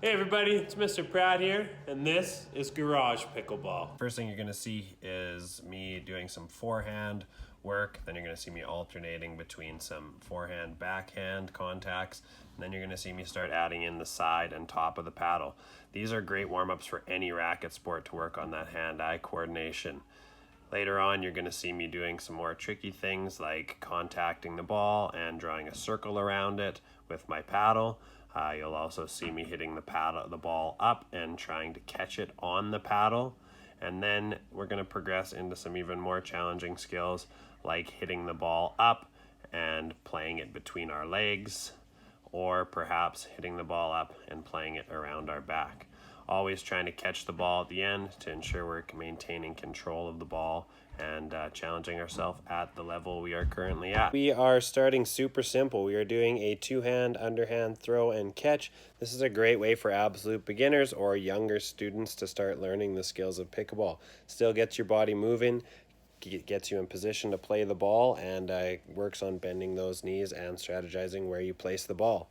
Hey everybody, it's Mr. Pratt here, and this is Garage Pickleball. First thing you're going to see is me doing some forehand work. Then you're going to see me alternating between some forehand, backhand contacts. And then you're going to see me start adding in the side and top of the paddle. These are great warm-ups for any racket sport to work on that hand-eye coordination. Later on, you're going to see me doing some more tricky things like contacting the ball and drawing a circle around it with my paddle. You'll also see me hitting the ball up and trying to catch it on the paddle. And then we're going to progress into some even more challenging skills like hitting the ball up and playing it between our legs, or perhaps hitting the ball up and playing it around our back. Always trying to catch the ball at the end to ensure we're maintaining control of the ball and challenging ourselves at the level we are currently at. We are starting super simple. We are doing a two-hand underhand throw and catch. This is a great way for absolute beginners or younger students to start learning the skills of pickleball. Still gets your body moving, gets you in position to play the ball, and works on bending those knees and strategizing where you place the ball.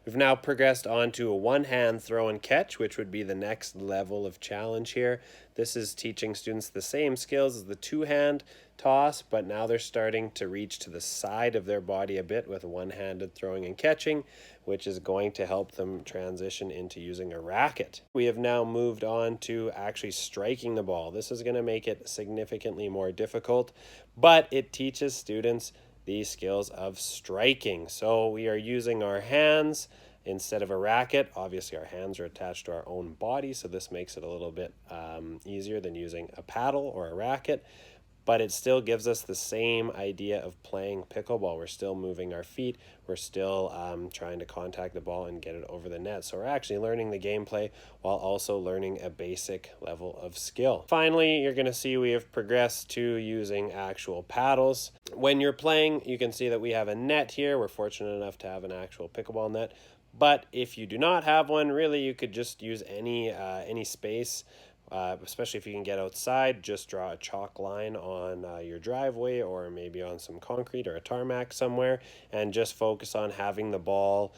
We've now progressed on to a one-hand throw and catch, which would be the next level of challenge here. This is teaching students the same skills as the two-hand toss, but now they're starting to reach to the side of their body a bit with one-handed throwing and catching, which is going to help them transition into using a racket. We have now moved on to actually striking the ball. This is going to make it significantly more difficult, but it teaches students these skills of striking. So we are using our hands instead of a racket. Obviously our hands are attached to our own body, so this makes it a little bit easier than using a paddle or a racket, but it still gives us the same idea of playing pickleball. We're still moving our feet, we're still trying to contact the ball and get it over the net. So we're actually learning the gameplay while also learning a basic level of skill. Finally, you're going to see we have progressed to using actual paddles. When you're playing, you can see that we have a net here. We're fortunate enough to have an actual pickleball net. But if you do not have one, really you could just use any space. Especially if you can get outside, just draw a chalk line on your driveway or maybe on some concrete or a tarmac somewhere, and just focus on having the ball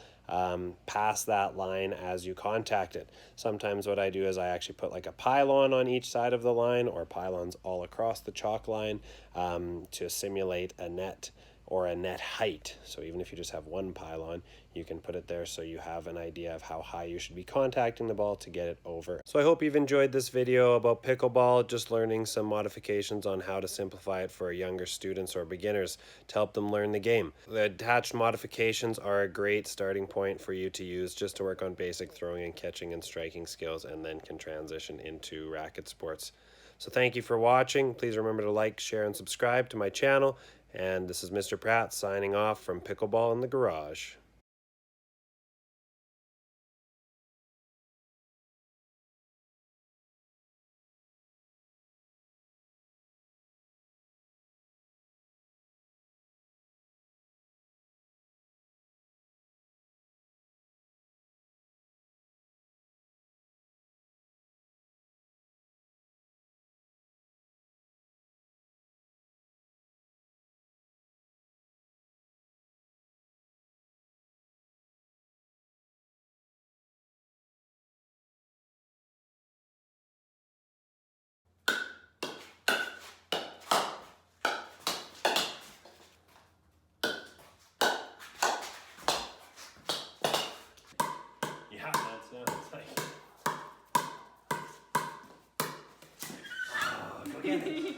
pass that line as you contact it. Sometimes what I do is I actually put like a pylon on each side of the line, or pylons all across the chalk line, to simulate a net or a net height. So even if you just have one pylon, you can put it there so you have an idea of how high you should be contacting the ball to get it over. So I hope you've enjoyed this video about pickleball, just learning some modifications on how to simplify it for younger students or beginners to help them learn the game. The attached modifications are a great starting point for you to use just to work on basic throwing and catching and striking skills, and then can transition into racket sports. So thank you for watching. Please remember to like, share, and subscribe to my channel. And this is Mr. Pratt signing off from Pickleball in the Garage. Yeah, that sounds like... Oh, go get it.